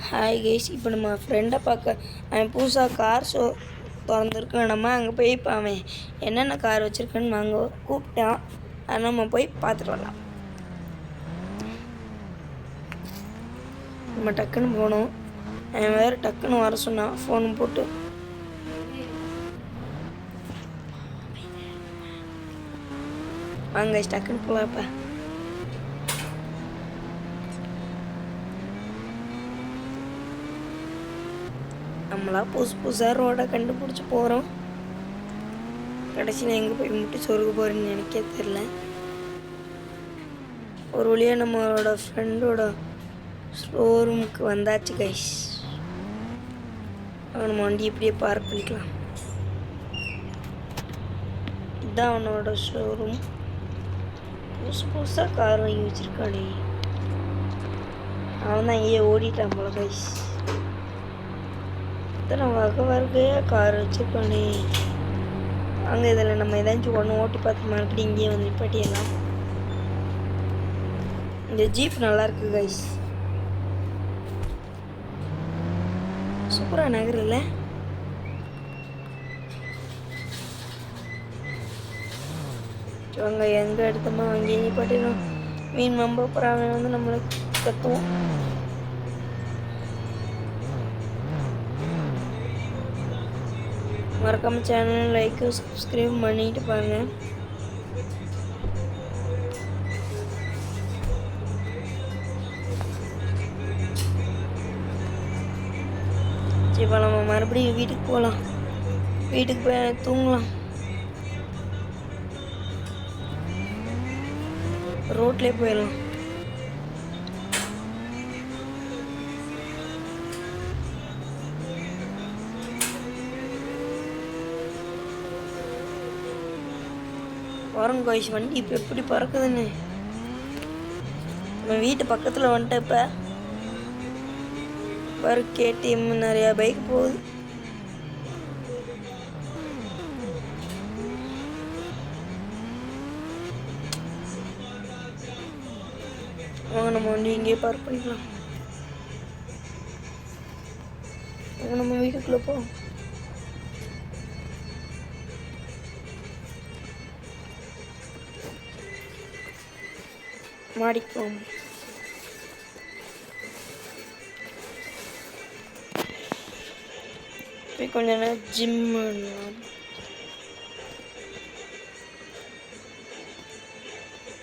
Hi guys, இப்போ நம்ம ஃப்ரெண்டை பார்க்க அவன் புதுசாக கார் ஷோ திறந்துருக்கான். நம்ம அங்கே போய் இப்போ அவன் என்னென்ன கார் வச்சுருக்கான்னு வாங்க கூப்பிட்டான். அதை நம்ம போய் பார்த்துட்டு வரலாம். நம்ம டக்குன்னு போகணும். அவன் வேறு டக்குன்னு வர சொன்னான் ஃபோன் போட்டு. வாங்க டக்குன்னு போகலாம். இப்போ நம்மளா புதுசாக ரோடை கண்டுபிடிச்சி போகிறோம். கடைசியில் எங்கே போய் முட்டி சொருக போகிறேன்னு எனக்கே தெரில. ஒரு வழியாக நம்மளோட ஃப்ரெண்டோட ஷோரூமுக்கு வந்தாச்சு கைஸ். நம்ம வண்டி இப்படியே பார்க் பண்ணிக்கலாம். இதுதான் அவனோட ஷோரூம். புதுசாக கார் வாங்கி வச்சுருக்கானே. அவன் தான் இங்கே ஓடிட்டான் போல கைஸ். இத்தனை வகையாக கார் வச்சுருக்கானே. அங்கே இதில் நம்ம ஏதாச்சும் ஒன்று ஓட்டி பார்த்து மறுபடியும் இங்கேயே வந்து நிப்பாட்டிடலாம். இந்த ஜீப் நல்லாயிருக்கு கைஸ். சூப்பராக நகரில் அங்கே எங்கே எடுத்தோமோ அங்கேயே நிப்பாட்டிடலாம். மீன் நம்ப அப்புறம் வந்து நம்மளுக்கு கற்றுவோம். மறக்காம சேனல் லைக் சப்ஸ்கிரைப் பண்ணிட்டு பாருங்க. சரி, இப்போ நம்ம மறுபடியும் வீட்டுக்கு போகலாம். வீட்டுக்கு போய் தூங்கலாம். ரோட்லேயே போயிடலாம். வரும் காய்ஸ், வண்டி இப்போ எப்படி பறக்குதுன்னு. நம்ம வீட்டு பக்கத்தில் வந்துட்டு இப்போ பாரு, கேடிஎம் நிறையா பைக் போகுது. வாங்க நம்ம வண்டி இங்கேயே பார்க் பண்ணிக்கலாம். நம்ம வீட்டுக்குள்ளே போவோம். மாடிக்குவோம். போய் கொஞ்ச நேரம் ஜிம் பண்ணலாம்.